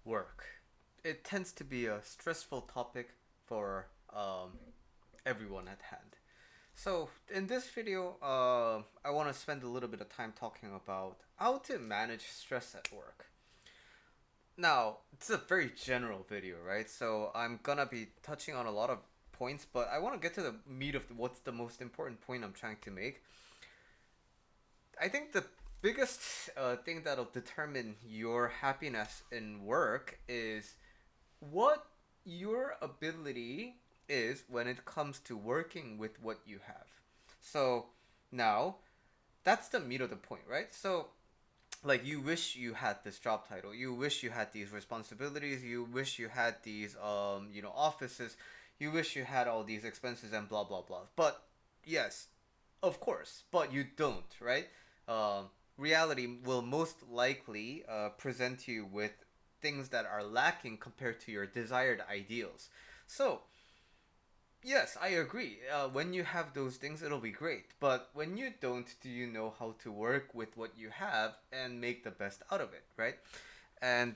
Work. It tends to be a stressful topic for everyone at hand. So, in this video, I want to spend a little bit of time talking about how to manage stress at work. Now, it's a very general video, right? So, I'm gonna be touching on a lot of points, but I want to get to the meat of what's the most important point I'm trying to make. I think the biggest thing that'll determine your happiness in work is what your ability is when it comes to working with what you have. So now that's the meat of the point, right? So like you wish you had this job title, you wish you had these responsibilities, you wish you had these offices, you wish you had all these expenses and blah blah blah. But yes, of course, but you don't, right? Um, Reality will most likely present you with things that are lacking compared to your desired ideals. So, yes, I agree. When you have those things, it'll be great. But when you don't, do you know how to work with what you have and make the best out of it, right? And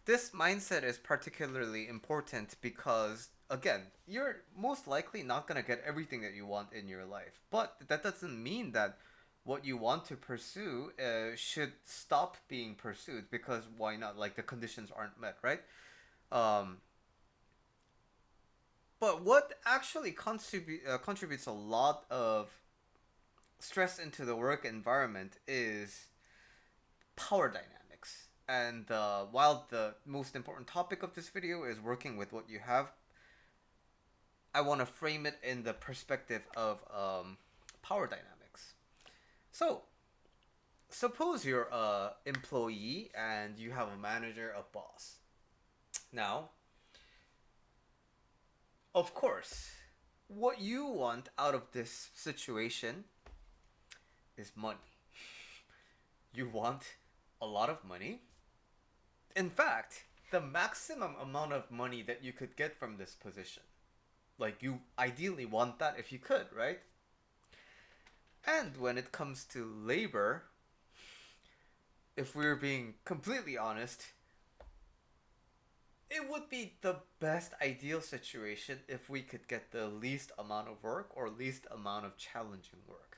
this mindset is particularly important because, again, you're most likely not going to get everything that you want in your life. But that doesn't mean that what you want to pursue should stop being pursued because why not? Like the conditions aren't met, right? Um, but what actually contributes a lot of stress into the work environment is power dynamics. And while the most important topic of this video is working with what you have, I want to frame it in the perspective of power dynamics. So, suppose you're a employee and you have a manager, a boss. Now, of course, what you want out of this situation is money. You want a lot of money. In fact, the maximum amount of money that you could get from this position. Like, you ideally want that if you could, right? And when it comes to labor, if we're being completely honest, it would be the best ideal situation if we could get the least amount of work or least amount of challenging work.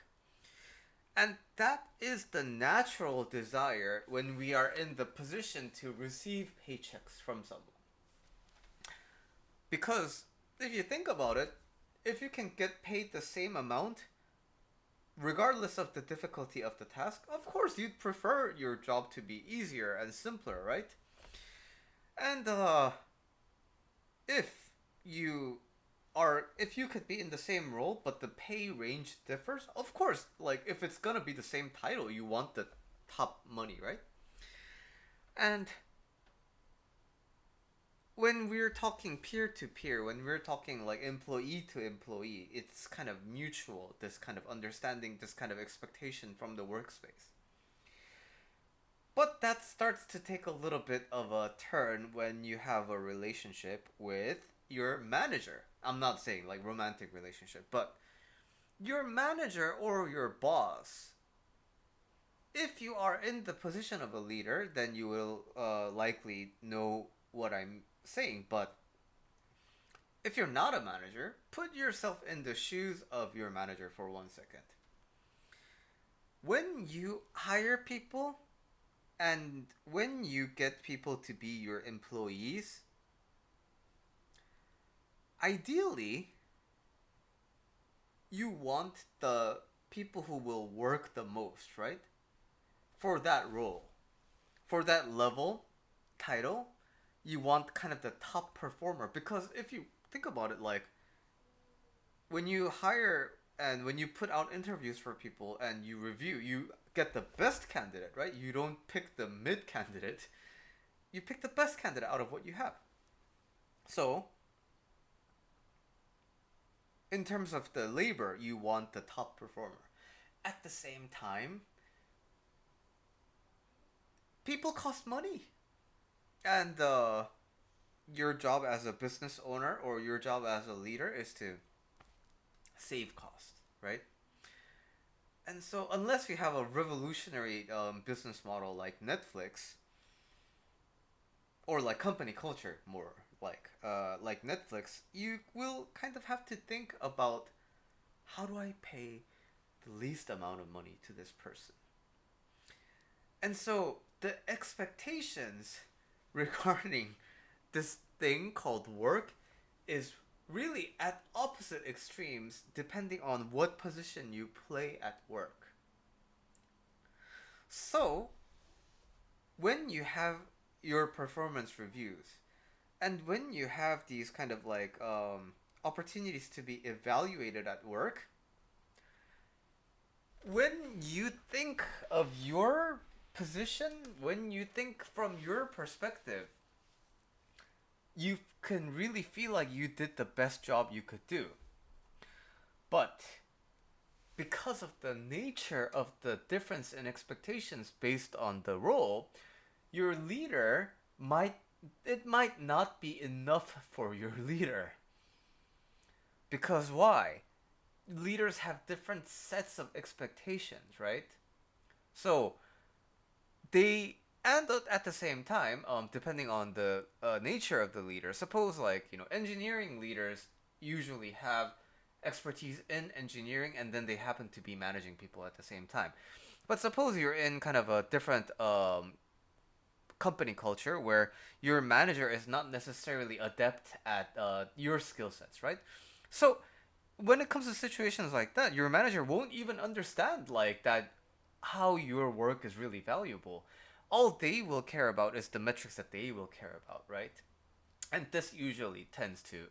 And that is the natural desire when we are in the position to receive paychecks from someone. Because if you think about it, if you can get paid the same amount, regardless of the difficulty of the task, of course you'd prefer your job to be easier and simpler, right? And if you if you could be in the same role but the pay range differs, of course, like if it's gonna be the same title, you want the top money, right? And when we're talking peer to peer, when we're talking like employee to employee, it's kind of mutual, this kind of understanding, this kind of expectation from the workspace. But that starts to take a little bit of a turn when you have a relationship with your manager. I'm not saying like romantic relationship, but your manager or your boss. If you are in the position of a leader, then you will likely know what I'm saying. But if you're not a manager, put yourself in the shoes of your manager for 1 second. When you hire people and when you get people to be your employees, ideally, you want the people who will work the most, right? For that role, for that level, title, you want kind of the top performer. Because if you think about it, like when you hire and when you put out interviews for people and you review, you get the best candidate, right? You don't pick the mid candidate, you pick the best candidate out of what you have. So, in terms of the labor, you want the top performer. At the same time, people cost money. And your job as a business owner or your job as a leader is to save cost, right? And so, unless you have a revolutionary business model like Netflix, or like company culture more like Netflix, you will kind of have to think about how do I pay the least amount of money to this person. And so the expectations regarding this thing called work is really at opposite extremes depending on what position you play at work. So, when you have your performance reviews and when you have these kind of like opportunities to be evaluated at work, when you think of your position, when you think from your perspective, you can really feel like you did the best job you could do. But because of the nature of the difference in expectations based on the role, your leader might not be enough for your leader. Because why? Leaders have different sets of expectations, right? So they and at the same time, depending on the nature of the leader, suppose like engineering leaders usually have expertise in engineering, and then they happen to be managing people at the same time. But suppose you're in kind of a different company culture where your manager is not necessarily adept at your skill sets, right? So when it comes to situations like that, your manager won't even understand like that how your work is really valuable. All they will care about is the metrics that they will care about, right? And this usually tends to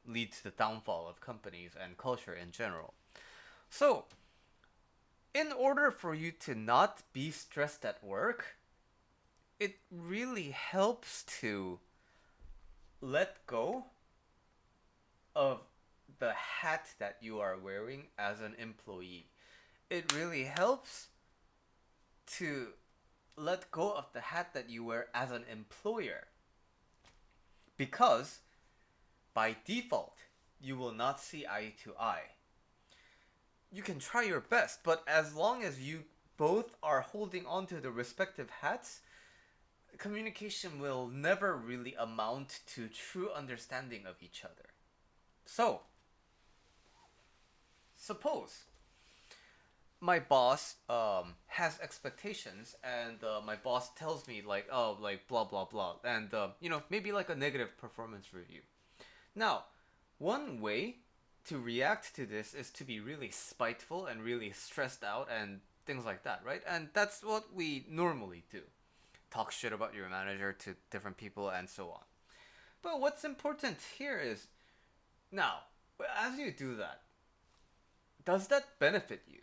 lead to the downfall of companies and culture in general. So, in order for you to not be stressed at work, it really helps to let go of the hat that you are wearing as an employee. It really helps to let go of the hat that you wear as an employer, because by default you will not see eye to eye. You can try your best, but as long as you both are holding on to the respective hats, communication will never really amount to true understanding of each other. So, suppose my boss has expectations, and my boss tells me like, oh, like blah blah blah, and maybe like a negative performance review. Now, one way to react to this is to be really spiteful and really stressed out and things like that, right? And that's what we normally do. Talk shit about your manager to different people and so on. But what's important here is, now, as you do that, does that benefit you?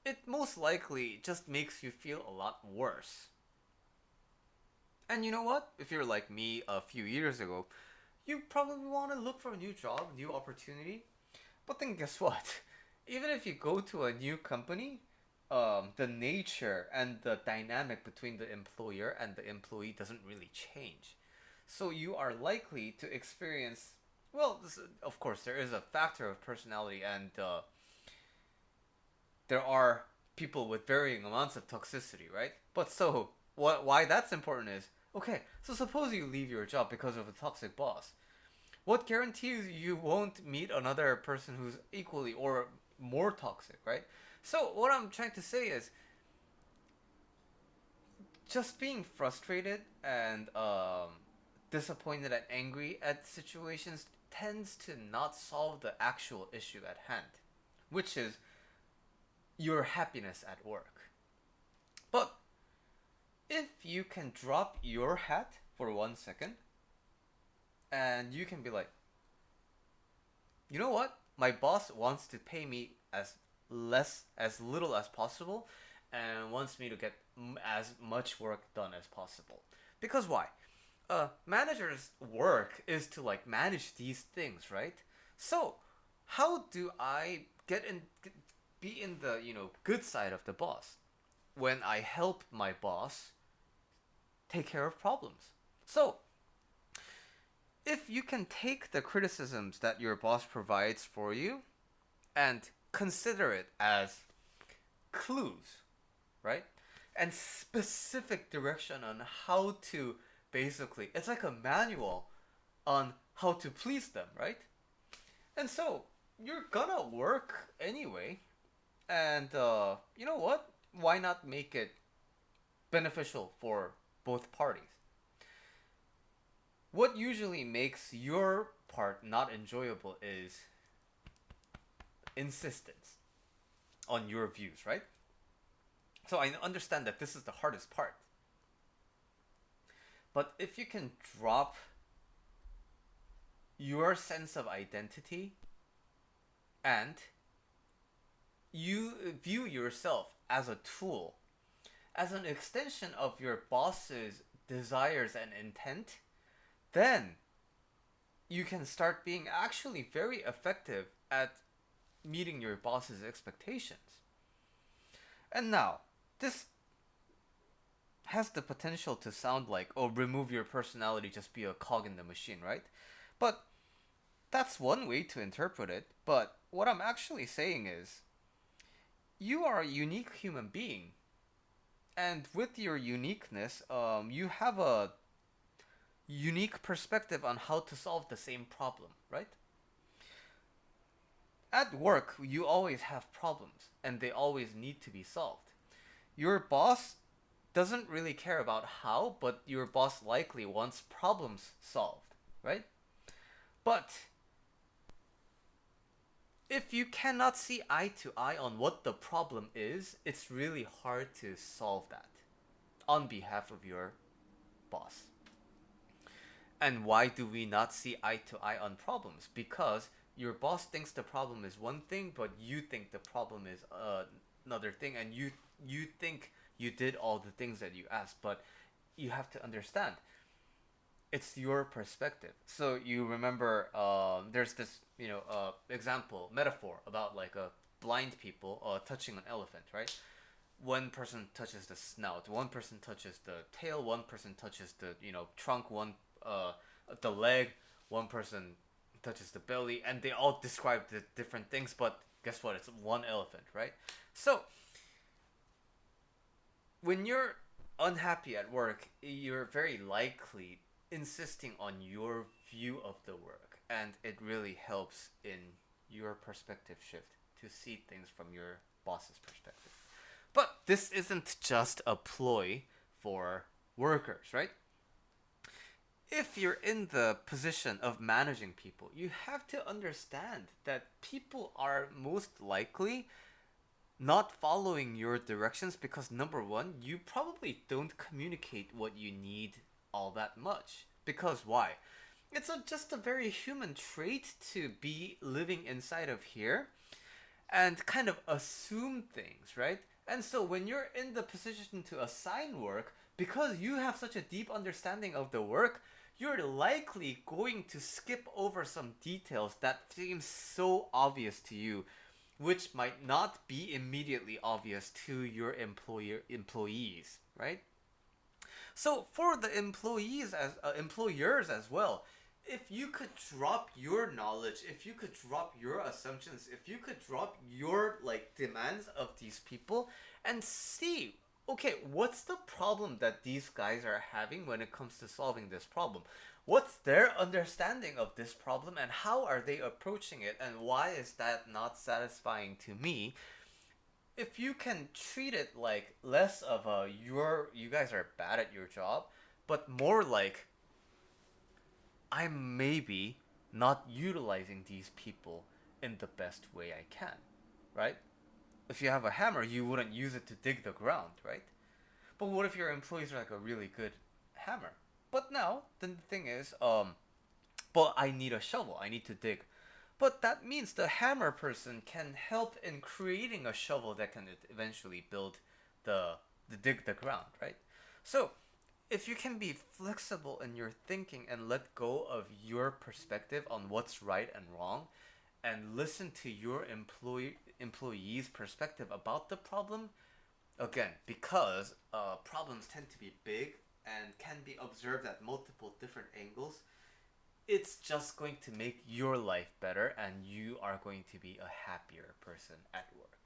It most likely just makes you feel a lot worse. And you know what? If you're like me a few years ago, you probably want to look for a new job, new opportunity. But then guess what? Even if you go to a new company, the nature and the dynamic between the employer and the employee doesn't really change. So you are likely to experience, well, of course, there is a factor of personality, and there are people with varying amounts of toxicity, right? But so, why that's important is, okay, so suppose you leave your job because of a toxic boss. What guarantees you won't meet another person who's equally or more toxic, right? So what I'm trying to say is, just being frustrated and disappointed and angry at situations tends to not solve the actual issue at hand, which is your happiness at work. But if you can drop your hat for 1 second, and you can be like, you know what? My boss wants to pay me as little as possible, and wants me to get as much work done as possible. Because why? Manager's work is to like manage these things, right? So, how do I be in the good side of the boss when I help my boss take care of problems? So, if you can take the criticisms that your boss provides for you and consider it as clues, right? and specific direction on how to basically, it's like a manual on how to please them, right? And so you're gonna work anyway, and you know what? Why not make it beneficial for both parties? What usually makes your part not enjoyable is insistence on your views, right? So I understand that this is the hardest part. But if you can drop your sense of identity and you view yourself as a tool, as an extension of your boss's desires and intent, then you can start being actually very effective at meeting your boss's expectations. And now, this has the potential to sound like, oh, remove your personality, just be a cog in the machine, right? But that's one way to interpret it. But what I'm actually saying is, you are a unique human being. And with your uniqueness, you have a unique perspective on how to solve the same problem, right? At work, you always have problems, and they always need to be solved. Your boss doesn't really care about how, but your boss likely wants problems solved, right? But if you cannot see eye to eye on what the problem is, it's really hard to solve that on behalf of your boss. And why do we not see eye to eye on problems? Because your boss thinks the problem is one thing, but you think the problem is another thing, and you think you did all the things that you asked, but you have to understand it's your perspective. So you remember, there's this example metaphor about like a blind people touching an elephant, right? One person touches the snout, one person touches the tail, one person touches the trunk, one the leg, one person touches the belly, and they all describe the different things, but guess what? It's one elephant, right? So when you're unhappy at work, you're very likely insisting on your view of the work, and it really helps in your perspective shift to see things from your boss's perspective. But this isn't just a ploy for workers, right? If you're in the position of managing people, you have to understand that people are most likely not following your directions because number one, you probably don't communicate what you need all that much. Because why? It's just a very human trait to be living inside of here and kind of assume things, right? And so when you're in the position to assign work, because you have such a deep understanding of the work, you're likely going to skip over some details that seem so obvious to you, which might not be immediately obvious to your employees, right? So for the employees as employers as well, if you could drop your knowledge, if you could drop your assumptions, if you could drop your like demands of these people and see, okay, what's the problem that these guys are having when it comes to solving this problem? What's their understanding of this problem and how are they approaching it and why is that not satisfying to me? If you can treat it like less of a you guys are bad at your job, but more like I'm maybe not utilizing these people in the best way I can, right? If you have a hammer, you wouldn't use it to dig the ground, right? But what if your employees are like a really good hammer? But now, then the thing is, but I need a shovel, I need to dig. But that means the hammer person can help in creating a shovel that can eventually build the dig the ground, right? So if you can be flexible in your thinking and let go of your perspective on what's right and wrong and listen to your employee's perspective about the problem, again, because problems tend to be big and can be observed at multiple different angles, it's just going to make your life better and you are going to be a happier person at work.